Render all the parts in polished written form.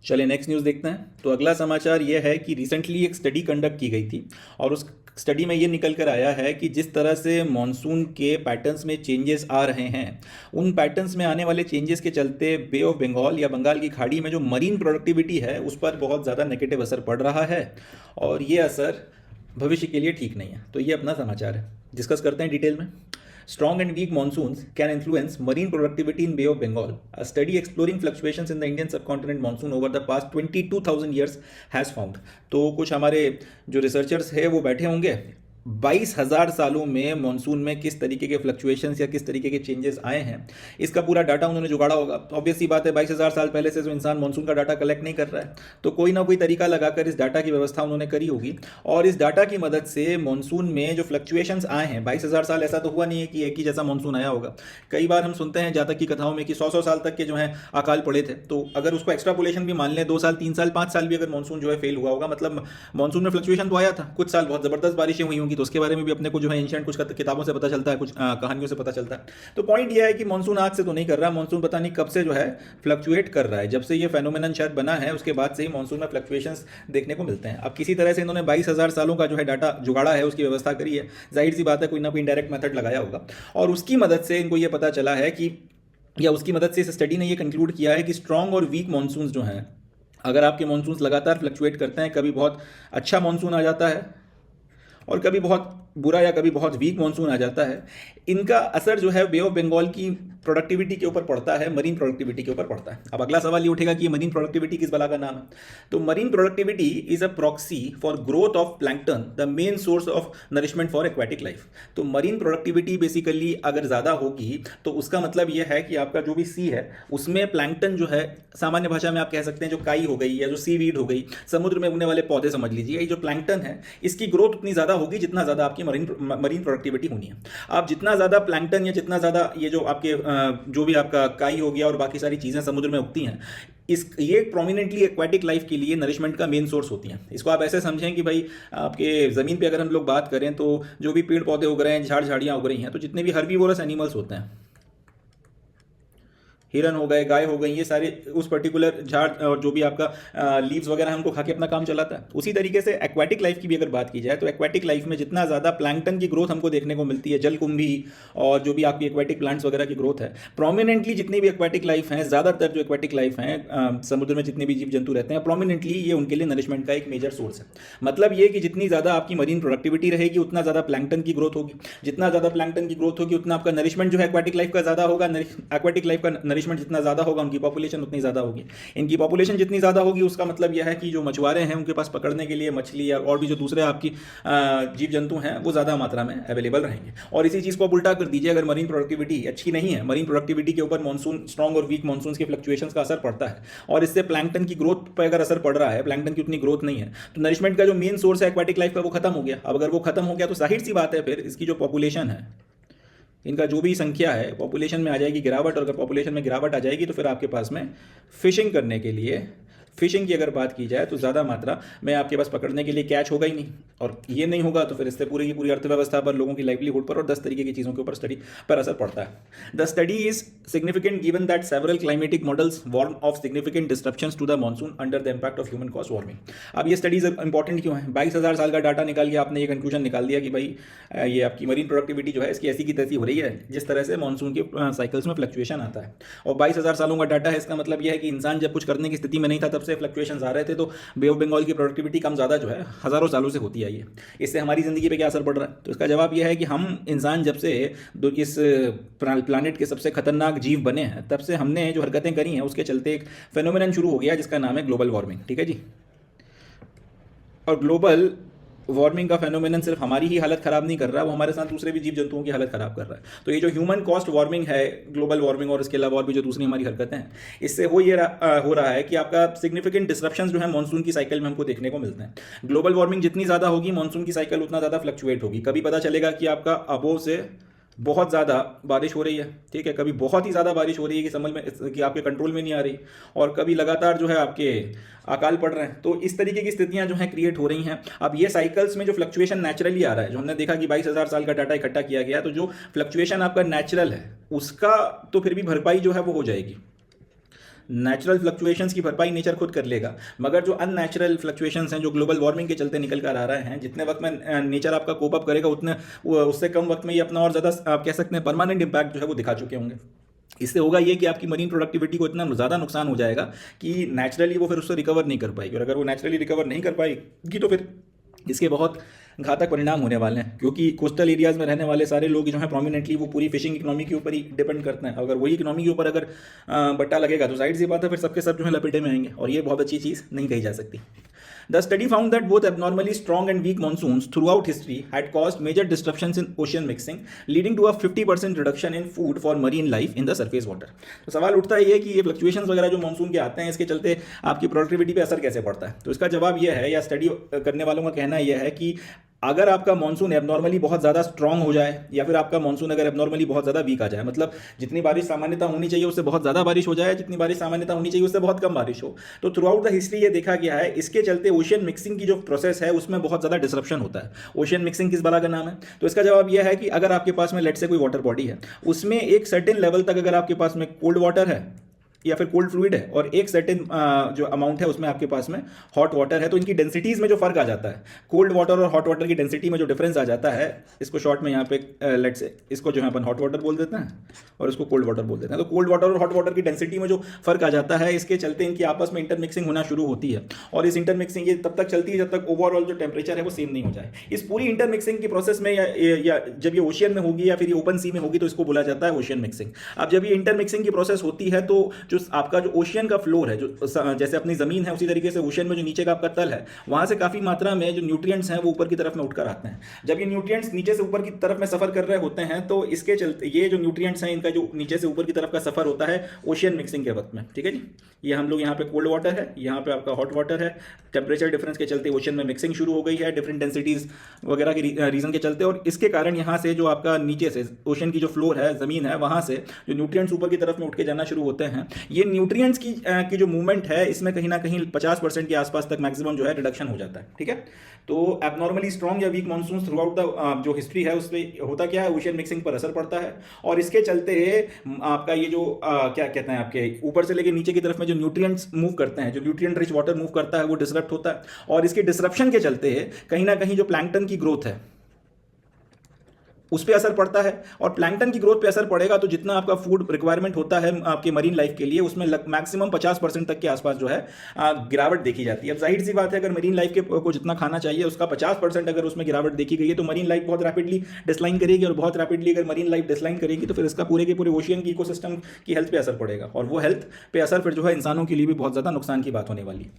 चलिए next news देखते हैं। तो अगला समाचार ये है कि रिसेंटली एक स्टडी कंडक्ट की गई थी और उस स्टडी में ये निकल कर आया है कि जिस तरह से मॉनसून के पैटर्न्स में चेंजेस आ रहे हैं, उन पैटर्न्स में आने वाले चेंजेस के चलते बे ऑफ बंगाल या बंगाल की खाड़ी में जो मरीन प्रोडक्टिविटी है उस पर बहुत ज़्यादा नेगेटिव असर पड़ रहा है और ये असर भविष्य के लिए ठीक नहीं है। तो ये अपना समाचार है, डिस्कस करते हैं डिटेल में। Strong and weak monsoons can influence marine productivity in Bay of Bengal. A study exploring fluctuations in the Indian subcontinent monsoon over the past 22,000 years has found. तो कुछ हमारे जो रिसर्चर्स है वो बैठे होंगे 22,000 सालों में मॉनसून में किस तरीके के फ्लक्चुएशंस या किस तरीके के चेंजेस आए हैं, इसका पूरा डाटा उन्होंने जुगाड़ा होगा। ऑब्वियस सी बात है, 22,000 साल पहले से जो इंसान मॉनसून का डाटा कलेक्ट नहीं कर रहा है, तो कोई ना कोई तरीका लगाकर इस डाटा की व्यवस्था उन्होंने करी होगी और इस डाटा की मदद से मॉनसून में जो फ्लक्चुएशंस आए हैं, 22,000 साल ऐसा तो हुआ नहीं है कि एक ही जैसा मॉनसून आया होगा। कई बार हम सुनते हैं जातक की कथाओं में कि 100 साल तक के जो है अकाल पड़े थे, तो अगर उसको एक्स्ट्रापोलेशन भी मान लें, 2 साल 3 साल 5 साल भी अगर मॉनसून जो है फेल हुआ होगा, मतलब मॉनसून में फ्लक्चुएशन तो आया था, कुछ साल बहुत ज़बरदस्त बारिशें हुई होंगी, तो उसके बारे में भी अपने को जो है एंशिएंट कुछ किताबों से पता चलता है, कुछ कहानियों से पता चलता है। तो पॉइंट ये है कि मॉनसून आज से तो नहीं कर रहा, मॉनसून पता नहीं कब से जो है फ्लक्चुएट कर रहा है। जब से ये फेनोमेनन शायद बना है उसके बाद से ही मॉनसून में फ्लक्चुएशंस देखने को मिलते हैं। अब किसी तरह से इन्होंने 22,000 सालों का जो है डाटा जुगाड़ा है, उसकी व्यवस्था करी है, जाहिर सी बात है कोई ना कोई इंडायरेक्ट मेथड लगाया होगा और उसकी मदद से इनको ये पता चला है कि, या उसकी मदद से इस स्टडी ने ये कंक्लूड किया है कि स्ट्रॉन्ग और वीक मॉनसून्स जो हैं, अगर आपके मॉनसून्स लगातार फ्लक्चुएट करते हैं, कभी बहुत अच्छा मॉनसून आ जाता है और कभी बहुत बुरा या कभी बहुत वीक मॉनसून आ जाता है, इनका असर जो है बे ऑफ बंगाल की प्रोडक्टिविटी के ऊपर पड़ता है, मरीन प्रोडक्टिविटी के ऊपर पड़ता है। अब अगला सवाल ये उठेगा कि मरीन प्रोडक्टिविटी किस बला का नाम है। तो marine productivity is a proxy for growth of plankton, the main source of nourishment for aquatic life. तो मरीन प्रोडक्टिविटी बेसिकली अगर ज़्यादा होगी तो उसका मतलब यह है कि आपका जो भी सी है उसमें प्लैंकटन जो है, सामान्य भाषा में आप कह सकते हैं जो काई हो गई या जो सीवीड हो गई, समुद्र में उगने वाले पौधे समझ लीजिए, ये जो प्लैंकटन है इसकी ग्रोथ उतनी ज़्यादा होगी जितना ज़्यादा आपकी मरीन प्रोडक्टिविटी होनी है। आप जितना ज़्यादा प्लैंकटन या जितना ज़्यादा ये जो आपके जो भी आपका काई हो गया और बाकी सारी चीज़ें समुद्र में उगती हैं, ये प्रोमिनेंटली एक्वेटिक लाइफ के लिए नरिशमेंट का मेन सोर्स होती हैं। इसको आप ऐसे समझें कि भाई आपके ज़मीन पे अगर हम लोग बात करें तो जो भी पेड़ पौधे उग रहे हैं, झाड़ झाड़ियाँ उग रही हैं, तो जितने भी हर्बीवोरस एनिमल्स होते हैं, हिरन हो गए, गाय हो गई, ये सारे उस पर्टिकुलर झाड़ और जो भी आपका लीव्स वगैरह हमको खा के अपना काम चलाता है। उसी तरीके से एक्वेटिक लाइफ की भी अगर बात की जाए तो एक्वेटिक लाइफ में जितना ज़्यादा प्लैंकटन की ग्रोथ हमको देखने को मिलती है, जलकुंभी और जो भी आपकी एक्वेटिक प्लांट्स वगैरह की ग्रोथ है, प्रोमिनेंटली जितनी भी एक्वेटिक लाइफ हैं, ज़्यादातर जो एक्वेटिक लाइफ हैं समुद्र में जितने भी जीव जंतु रहते हैं, प्रोमिनेंटली ये उनके लिए नरिशमेंट का एक मेजर सोर्स है। मतलब ये कि जितनी ज़्यादा आपकी मरीन प्रोडक्टिविटी रहेगी उतना ज़्यादा प्लैंकटन की ग्रोथ होगी, जितना ज़्यादा प्लैंकटन की ग्रोथ होगी उतना आपका नरिशमेंट जो है एक्वेटिक लाइफ का ज़्यादा होगा, एक्वेटिक लाइफ का नरिशमेंट जितना ज़्यादा होगा उनकी पॉपुलेशन उतनी ज़्यादा होगी। इनकी पॉपुलेशन जितनी ज़्यादा होगी उसका मतलब यह है कि जो मछुआरे हैं उनके पास पकड़ने के लिए मछली या और भी जो दूसरे आपकी जीव जंतु हैं वो ज़्यादा मात्रा में अवेलेबल रहेंगे। और इसी चीज़ को आप उल्टा कर दीजिए, अगर मरीन प्रोडक्टिविटी अच्छी नहीं है, मरीन प्रोडक्टिविटी के ऊपर मॉनसून स्ट्रॉन्ग और वीक मॉनसून के फ्लक्चुएशंस का असर पड़ता है और इससे प्लैंकटन की ग्रोथ पर अगर असर पड़ रहा है, प्लैंकटन की उतनी ग्रोथ नहीं है, तो नरिशमेंट का जो मेन सोर्स है एक्वेटिक लाइफ का वो खत्म हो गया। अब अगर वो खत्म हो गया तो जाहिर सी बात है फिर इसकी जो पॉपुलेशन है, इनका जो भी संख्या है, पॉपुलेशन में आ जाएगी गिरावट, और अगर पॉपुलेशन में गिरावट आ जाएगी तो फिर आपके पास में फिशिंग करने के लिए, फिशिंग की अगर बात की जाए तो ज़्यादा मात्रा में आपके पास पकड़ने के लिए कैच होगा ही नहीं, और ये नहीं होगा तो फिर इससे पूरी की पूरी अर्थव्यवस्था पर, लोगों की लाइवलीहुड पर और 10 तरीके की चीज़ों के ऊपर स्टडी पर असर पड़ता है। The study is significant given that several climatic models warn of significant disruptions to the monsoon under the impact of human cause warming. अब ये स्टडीज इंपॉर्टेंट क्यों है? 22,000 साल का डाटा निकाल के आपने ये कंक्लूजन निकाल दिया कि भाई ये आपकी मरीन प्रोडक्टिविटी जो है इसकी ऐसी की तैसी हो रही है जिस तरह से मॉनसून के साइकिल्स में फ्लक्चुएशन आता है, और 22,000 सालों का डाटा है। इसका मतलब यह है कि इंसान जब कुछ करने की स्थिति में नहीं था तब से फ्लक्चुएशन आ रहे थे, तो बे ऑफ बंगाल की प्रोडक्टिविटी कम ज़्यादा जो है हज़ारों सालों से होती आई है। इससे हमारी ज़िंदगी पे क्या असर पड़ रहा है? तो इसका जवाब यह है कि हम इंसान जब से इस प्लानट के सबसे खतरनाक जीव बने हैं तब से हमने जो हरकतें करी हैं उसके चलते एक फेनोमेनन शुरू हो गया जिसका नाम है ग्लोबल वार्मिंग। ठीक है जी। और ग्लोबल वार्मिंग का फेनोमेनन सिर्फ हमारी ही हालत ख़राब नहीं कर रहा, वो हमारे साथ दूसरे भी जीव जंतुओं की हालत ख़राब कर रहा है। तो ये जो ह्यूमन कॉस्ट वार्मिंग है, ग्लोबल वार्मिंग और इसके अलावा और भी जो दूसरी हमारी हरकतें हैं, इससे हो रहा है कि आपका सिग्निफिकेंट डिस्रप्शंस जो है मॉनसून की साइकिल में हमको देखने को मिलते हैं। ग्लोबल वार्मिंग जितनी ज़्यादा होगी मॉनसून की साइकिल उतना ज़्यादा फ्लक्चुएट होगी। कभी पता चलेगा कि आपका अबोव से बहुत ज़्यादा बारिश हो रही है, ठीक है, कभी बहुत ही ज़्यादा बारिश हो रही है कि समझ में कि आपके कंट्रोल में नहीं आ रही, और कभी लगातार जो है आपके अकाल पड़ रहे हैं। तो इस तरीके की स्थितियां जो हैं क्रिएट हो रही हैं। अब ये साइकिल्स में जो फ्लक्चुएशन नेचुरली आ रहा है, जो हमने देखा कि 22,000 साल का डाटा इकट्ठा किया गया, तो जो फ्लक्चुएशन आपका नेचुरल है उसका तो फिर भी भरपाई जो है वो हो जाएगी। नेचुरल फ्लक्चुएशंस की भरपाई नेचर खुद कर लेगा, मगर जो अननेचुरल फ्लक्चुएशंस हैं जो ग्लोबल वार्मिंग के चलते निकल कर आ रहे हैं, जितने वक्त में नेचर आपका कोप अप करेगा उतने उससे कम वक्त में ये अपना और ज़्यादा आप कह सकते हैं परमानेंट इम्पैक्ट जो है वो दिखा चुके होंगे। इससे होगा ये कि आपकी मरीन प्रोडक्टिविटी को इतना ज़्यादा नुकसान हो जाएगा कि नेचुरली वो फिर उससे रिकवर नहीं कर पाएगी, और अगर वो नेचुरली रिकवर नहीं कर पाएगी तो फिर इसके बहुत घातक परिणाम होने वाले हैं, क्योंकि कोस्टल एरियाज़ में रहने वाले सारे लोग जो हैं प्रोमिनेंटली वो पूरी फिशिंग इकोनॉमी के ऊपर ही डिपेंड करते हैं। अगर वही इकोनॉमी के ऊपर अगर बट्टा लगेगा तो साइड सी बात है फिर सबके सब जो है लपेटे में आएंगे, और ये बहुत अच्छी चीज़ नहीं कही जा सकती। The study found that both abnormally strong and weak monsoons throughout history had caused major disruptions in ocean mixing, leading to a 50% reduction in food for marine life in the surface water. तो सवाल उठता है ये कि ये fluctuations वगैरह जो monsoon के आते हैं इसके चलते आपकी प्रोडक्टिविटी पे असर कैसे पड़ता है। तो इसका जवाब यह है, या स्टडी करने वालों का कहना यह है कि अगर आपका मानसून एबनॉर्मली बहुत ज़्यादा स्ट्रांग हो जाए, या फिर आपका मानसून अगर एबनॉर्मली बहुत ज़्यादा वीक आ जाए, मतलब जितनी बारिश सामान्यता होनी चाहिए उससे बहुत ज़्यादा बारिश हो जाए, जितनी बारिश सामान्यता होनी चाहिए उससे बहुत कम बारिश हो, तो थ्रू आउट द हिस्ट्री ये देखा गया है इसके चलते ओशियन मिक्सिंग की जो प्रोसेस है उसमें बहुत ज़्यादा डिसरप्शन होता है। ओशियन मिक्सिंग किस बला का नाम है? तो इसका जवाब यह है कि अगर आपके पास में लेट से कोई वाटर बॉडी है, उसमें एक सर्टेन लेवल तक अगर आपके पास में कोल्ड वाटर है या फिर कोल्ड फ्लूइड है, और एक सर्टेन जो अमाउंट है उसमें आपके पास में हॉट वाटर है, तो इनकी डेंसिटीज़ में जो फर्क आ जाता है, कोल्ड वाटर और हॉट वाटर की डेंसिटी में जो डिफरेंस आ जाता है, इसको शॉर्ट में यहाँ पे लेट से इसको जो है अपन हॉट वाटर बोल देते हैं और इसको कोल्ड वाटर बोल देते हैं। तो कोल्ड वाटर और हॉट वाटर की डेंसिटी में जो फर्क आ जाता है, इसके चलते इनकी आपस में इंटरमिक्सिंग होना शुरू होती है, और इस इंटरमिक्सिंग ये तब तक चलती है जब तक ओवरऑल जो टेम्परेचर है वो सेम नहीं हो जाए। इस पूरी इंटरमिक्सिंग की प्रोसेस में या जब ये ओशियन में होगी या फिर ये ओपन सी में होगी तो इसको बोला जाता है ओशियन मिक्सिंग। अब जब ये इंटरमिक्सिंग की प्रोसेस होती है तो जो आपका जो ओशियन का फ्लोर है, जो जैसे अपनी जमीन है उसी तरीके से ओशियन में जो नीचे का आपका तल है वहां से काफी मात्रा में जो न्यूट्रिएंट्स हैं वो ऊपर की तरफ में उठकर आते हैं। जब ये न्यूट्रिएंट्स नीचे से ऊपर की तरफ में सफर कर रहे होते हैं तो इसके चलते ये जो न्यूट्रिएंट्स हैं इनका जो नीचे से ऊपर की तरफ का सफर होता है ओशियन मिक्सिंग के वक्त में, ठीक है जी। ये हम लोग यहाँ पे कोल्ड वाटर है, यहाँ पे आपका हॉट वाटर है, टेम्परेचर डिफरेंस के चलते ओशियन में मिक्सिंग शुरू हो गई है डिफरेंट डेंसिटीज वगैरह के रीजन के चलते, और इसके कारण यहाँ से जो आपका नीचे से ओशियन की जो फ्लोर है, जमीन है, वहां से जो न्यूट्रिएंट्स ऊपर की तरफ में उठ के जाना शुरू होते हैं। ये न्यूट्रिएंट्स की जो मूवमेंट है इसमें कहीं ना कहीं 50% के आसपास तक मैक्सिमम जो है रिडक्शन हो जाता है, ठीक है। तो एबनॉर्मली स्ट्रॉन्ग या weak monsoon throughout the जो हिस्ट्री है उसमें होता क्या है, ओशियन मिक्सिंग पर असर पड़ता है, और इसके चलते आपका ये जो क्या कहते हैं आपके ऊपर से लेके नीचे की तरफ में जो न्यूट्रिएंट्स मूव करते हैं, जो न्यूट्रिएंट रिच वाटर मूव करता है वो डिसरप्ट होता है, और इसके डिसरप्शन के चलते कहीं ना कहीं जो प्लैंकटन की ग्रोथ है उस पर असर पड़ता है, और प्लैंकटन की ग्रोथ पे असर पड़ेगा तो जितना आपका फूड रिक्वायरमेंट होता है आपके मरीन लाइफ के लिए उसमें मैक्सिमम 50% तक के आसपास जो है गिरावट देखी जाती है। अब जाहिर सी बात है अगर मरीन लाइफ के को जितना खाना चाहिए उसका 50% अगर उसमें गिरावट देखी गई है तो मरीन लाइफ बहुत रैपिडली डिस्लाइन करेगी, और बहुत रैपिडली अगर मरीन लाइफ डिस्लाइन करेगी तो फिर इसका पूरे के पूरे ओशियन की इकोसिस्टम की हेल्थ पे असर पड़ेगा, और वो हेल्थ पे असर फिर जो है इंसानों के लिए भी बहुत ज़्यादा नुकसान की बात होने वाली।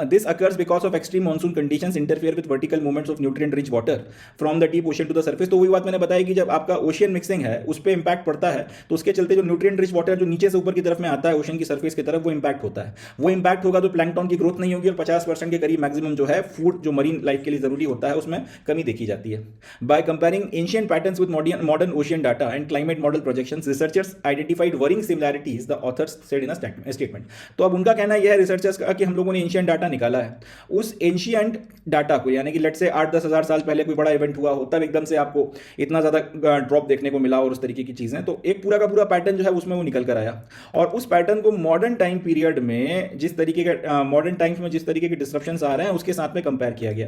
This occurs because of extreme monsoon conditions interfere with vertical movements of nutrient rich water from the deep ocean to the surface. तो वही बात मैंने बताई कि जब आपका ओशियन मिक्सिंग है उस पर इंपैक्ट पड़ता है तो उसके चलते जो न्यूट्रिएंट रिच वाटर जो नीचे से ऊपर की तरफ में आता है ओशियन की सरफेस की तरफ वो इंपैक्ट होता है। वो इंपैक्ट होगा तो प्लैंकटन की ग्रोथ नहीं होगी, और 50% के करीब मैक्सिमम जो है फूड जो मरीन लाइफ के लिए जरूरी होता है उसमें कमी देखी जाती है। By comparing ancient patterns with modern ocean data and climate model projections researchers identified worrying similarities the author's said in a statement. तो अब उनका कहना यह है रिसर्चर्स का कि हम लोगों ने एंशिएंट डाटा निकाला है, उस एंशिएंट डाटा को यानी कि लेट से 8-10 हज़ार साल पहले कोई बड़ा इवेंट हुआ हो तब एकदम से आपको इतना ज़्यादा ड्रॉप देखने को मिला और उस तरीके की चीज़ें, तो एक पूरा का पूरा पैटर्न जो है उसमें वो निकल कर आया, और उस पैटर्न को मॉडर्न टाइम पीरियड में जिस तरीके के मॉडर्न टाइम्स में जिस तरीके के डिस्ट्रप्शंस आ रहे हैं उसके साथ में कंपेयर किया गया।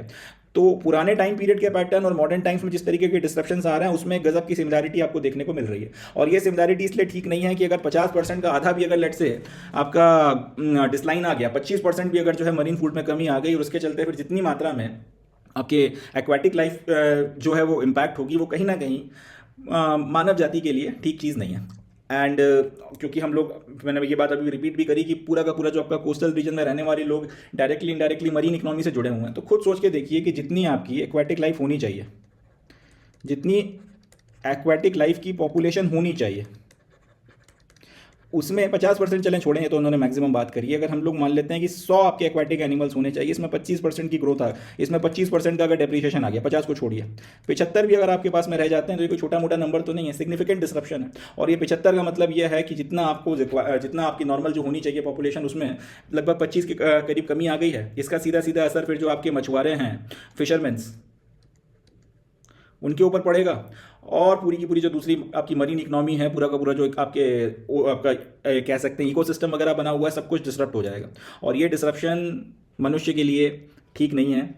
तो पुराने टाइम पीरियड के पैटर्न और मॉडर्न टाइम्स में जिस तरीके के डिस्ट्रप्शंस आ रहे हैं उसमें गजब की सिमिलैरिटी आपको देखने को मिल रही है, और ये सिमिलैरिटी इसलिए ठीक नहीं है कि अगर 50% का आधा भी अगर लेट से आपका डिस्लाइन आ गया, 25% भी अगर जो है मरीन फूड में कमी आ गई और उसके चलते फिर जितनी मात्रा में आपके एक्वाटिक लाइफ जो है वो इम्पैक्ट होगी वो कहीं ना कहीं मानव जाति के लिए ठीक चीज़ नहीं है। एंड क्योंकि हम लोग मैंने ये बात अभी रिपीट भी करी कि पूरा का पूरा जो आपका कोस्टल रीजन में रहने वाले लोग डायरेक्टली इनडायरेक्टली मरीन इकोनॉमी से जुड़े हुए हैं, तो खुद सोच के देखिए कि जितनी आपकी एक्वाटिक लाइफ होनी चाहिए, जितनी एक्वाटिक लाइफ की पॉपुलेशन होनी चाहिए उसमें 50% चलें छोड़ें, तो उन्होंने मैक्सिमम बात करी है। अगर हम लोग मान लेते हैं कि 100 आपके एक्वाटिक एनिमल्स होने चाहिए, इसमें 25% की ग्रोथ आ, इसमें 25% का अगर डेप्रिसिएशन आ गया, 50 को छोड़िए, 75 भी अगर आपके पास में रह जाते हैं तो ये कोई छोटा मोटा नंबर तो नहीं है, सिग्निफिकेंट डिस्रप्शन है। और ये 75 का मतलब यह है कि जितना आपकी नॉर्मल जो होनी चाहिए पॉपुलेशन उसमें लगभग 25 के करीब कमी आ गई है। इसका सीधा सीधा असर फिर जो आपके मछुआरे हैं, फिशरमैन्स, उनके ऊपर पड़ेगा, और पूरी की पूरी जो दूसरी आपकी मरीन इकोनॉमी है, पूरा का पूरा जो एक आपका कह सकते हैं इकोसिस्टम वगैरह बना हुआ है, सब कुछ डिसरप्ट हो जाएगा। और ये डिसरप्शन मनुष्य के लिए ठीक नहीं है,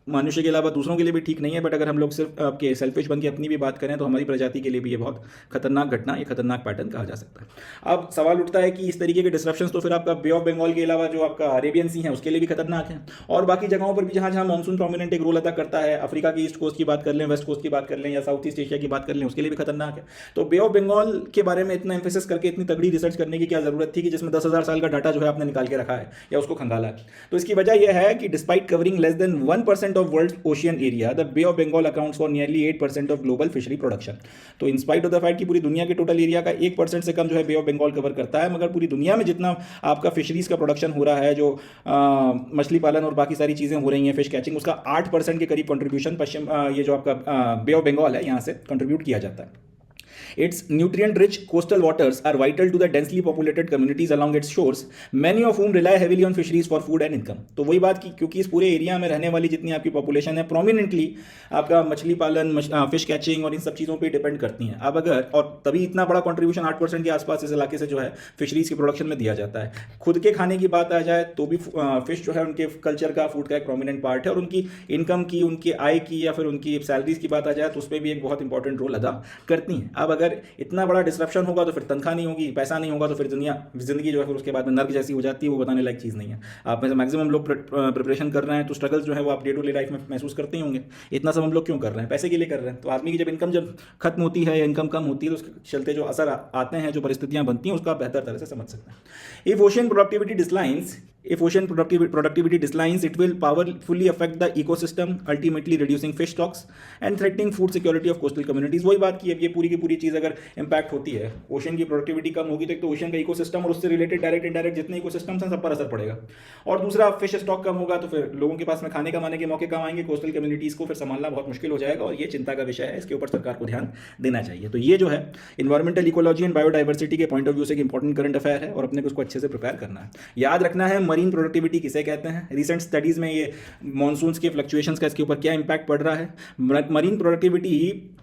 मनुष्य के अलावा दूसरों के लिए भी ठीक नहीं है। बट अगर हम लोग सिर्फ आपके सेल्फिश बन के अपनी भी बात करें तो हमारी प्रजाति के लिए भी ये बहुत खतरनाक घटना, ये खतरनाक पैटर्न कहा जा सकता है। अब सवाल उठता है कि इस तरीके के डिस्ट्रप्शंस तो फिर आपका बे ऑफ बंगाल के अलावा जो आपका अरेबियन सी है उसके लिए भी खतरनाक है, और बाकी जगहों पर भी जहाँ जहाँ मानसून प्रोमिनेंट एक रोल अदा करता है, अफ्रीका की ईस्ट कोस्ट की बात कर लें, वेस्ट कोस्ट की बात कर लें, या साउथ ईस्ट एशिया की बात कर लें, उसके लिए भी खतरनाक है। तो बे ऑफ बंगाल के बारे में इतना एम्फेसिस करके इतनी तगड़ी रिसर्च करने की क्या जरूरत थी कि जिसमें 10,000 साल का डाटा जो है आपने निकाल के रखा है या उसको खंगाला है? तो इसकी वजह यह है कि despite covering less than 1% of world ocean area, the bay of Bengal accounts for nearly 8% of global fishery production. तो in spite of the fact कि पूरी दुनिया के टोटल एरिया का 1% से कम जो है बे ऑफ बंगाल कवर करता है, मगर पूरी दुनिया में जितना आपका फिशरीज का प्रोडक्शन हो रहा है, जो मछली पालन और बाकी सारी चीज़ें हो रही हैं, फिश कैचिंग, उसका 8% के करीब कंट्रीब्यूशन पश्चिम ये जो आपका बे ऑफ बंगाल है यहाँ से कंट्रीब्यूट किया जाता है। Its nutrient-rich coastal waters are vital to the densely populated communities along its shores, many of whom rely heavily on fisheries for food and income। तो वही बात की, क्योंकि इस पूरे एरिया में रहने वाली जितनी आपकी पॉपुलेशन है प्रोमिनेंटली आपका मछली पालन, फिश कैचिंग और इन सब चीज़ों पे डिपेंड करती हैं। अब अगर, और तभी इतना बड़ा कंट्रीब्यूशन 8% के आसपास इस इलाके से जो है फिशरीज के प्रोडक्शन में दिया जाता है। खुद के खाने की बात आ जाए तो भी फिश जो है उनके कल्चर का, फूड का एक प्रोमिनेंट पार्ट है, और उनकी इनकम की, उनकी आय की, या फिर उनकी सैलरीज की बात आ जाए तो उसमें भी एक बहुत इंपॉर्टेंट रोल अदा करती हैं। अब अगर इतना बड़ा डिस्ट्रप्शन होगा तो फिर तनख्वाह नहीं होगी, पैसा नहीं होगा तो फिर जिंदगी जो है फिर उसके बाद में नर्क जैसी हो जाती है, वो बताने लायक चीज़ नहीं है। आप में से मैक्सिमम लोग प्रिपरेशन कर रहे हैं तो स्ट्रगल्स जो है वो आप डे टू डे लाइफ में महसूस करते ही होंगे। इतना सब हम लोग क्यों कर रहे हैं? पैसे के लिए कर रहे हैं। तो आदमी की जब इनकम जब खत्म होती है या इनकम कम होती है तो उसके चलते जो असर आते हैं, जो परिस्थितियां बनती हैं, उसका आप बेहतर तरह से समझ सकते हैं। If ocean productivity declines, it will powerfully affect the ecosystem, ultimately reducing fish stocks and threatening food security of coastal communities। वही बात की, अब ये पूरी की पूरी चीज़ अगर इम्पैक्ट होती है, ओशन की प्रोडक्टिविटी कम होगी तो एक तो ओशन का इकोसिस्टम और उससे रिलेटेड डायरेक्ट इनडायरेक्ट जितने इकोसिस्टम्स हैं सब पर असर पड़ेगा, और दूसरा फिश स्टॉक कम होगा तो फिर लोगों के पास में खाने कमाने के मौके कम आएंगे, कोस्टल कम्युनिटीज़ को फिर संभालना बहुत मुश्किल हो जाएगा, और ये चिंता का विषय है। इसके ऊपर सरकार को ध्यान देना चाहिए। तो ये जो है इन्वायरमेंटल इकोलॉजी एंड बायोडाइवर्सिटी के पॉइंट ऑफ व्यू से एक इंपॉर्टेंट करंट अफेयर है, और अपने को उसको अच्छे से प्रिपेयर करना है। याद रखना है मरीन प्रोडक्टिविटी किसे कहते हैं। रिसेंट स्टडीज़ में ये मॉनसून्स के फ्लक्चुएशंस का इसके ऊपर क्या इंपैक्ट पड़ रहा है, मरीन प्रोडक्टिविटी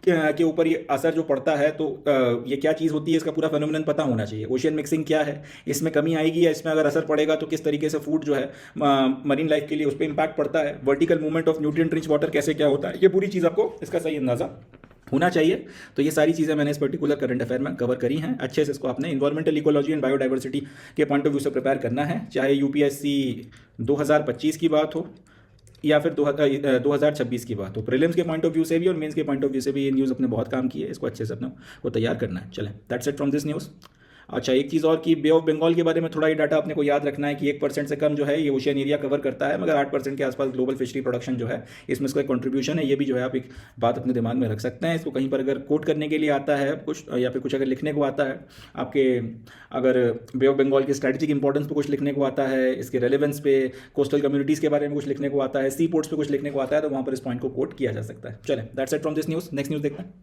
के ऊपर ये असर जो पड़ता है, तो ये क्या चीज़ होती है, इसका पूरा फेनोमेनन पता होना चाहिए। ओशियन मिक्सिंग क्या है, इसमें कमी आएगी या इसमें अगर असर पड़ेगा तो किस तरीके से फूड जो है मरीन लाइफ के लिए उस पर इंपैक्ट पड़ता है, vertical movement of nutrient rich water कैसे क्या होता है, ये पूरी चीज़ आपको इसका सही अंदाज़ा होना चाहिए। तो ये सारी चीज़ें मैंने इस पर्टिकुलर करंट अफेयर में कवर करी हैं। अच्छे से इसको आपने इन्वायरमेंटल इकोलॉजी एंड बायोडाइवर्सिटी के पॉइंट ऑफ व्यू से प्रिपेयर करना है, चाहे यूपीएससी 2025 की बात हो या फिर 2026 की बात हो। प्रीलिम्स के पॉइंट ऑफ व्यू से भी और मेंस के पॉइंट ऑफ व्यू से भी ये न्यूज़ अपने बहुत काम की है। इसको अच्छे से अपने को तैयार करना है। चलें, that's it from this news. अच्छा, एक चीज़ और कि बे ऑफ बंगाल के बारे में थोड़ा ये डाटा अपने को याद रखना है कि 1% से कम जो है ये ओशियन एरिया कवर करता है, मगर 8% के आसपास ग्लोबल फिशरी प्रोडक्शन जो है इसमें इसका कंट्रीब्यूशन है। ये भी जो है आप एक बात अपने दिमाग में रख सकते हैं। इसको कहीं पर अगर कोट करने के लिए आता है कुछ, या फिर कुछ अगर लिखने को आता है आपके, अगर बे ऑफ बंगाल के स्ट्रैटेजिक इंपॉर्टेंस पे कुछ लिखने को आता है, इसके रेलेवेंस पे, कोस्टल कम्युनिटीज़ के बारे में कुछ लिखने को आता है, सी पोर्ट्स पे कुछ लिखने को आता है, तो वहाँ पर इस पॉइंट को कोट किया जा सकता है। चलें, that's it from this news. Next news देखते हैं।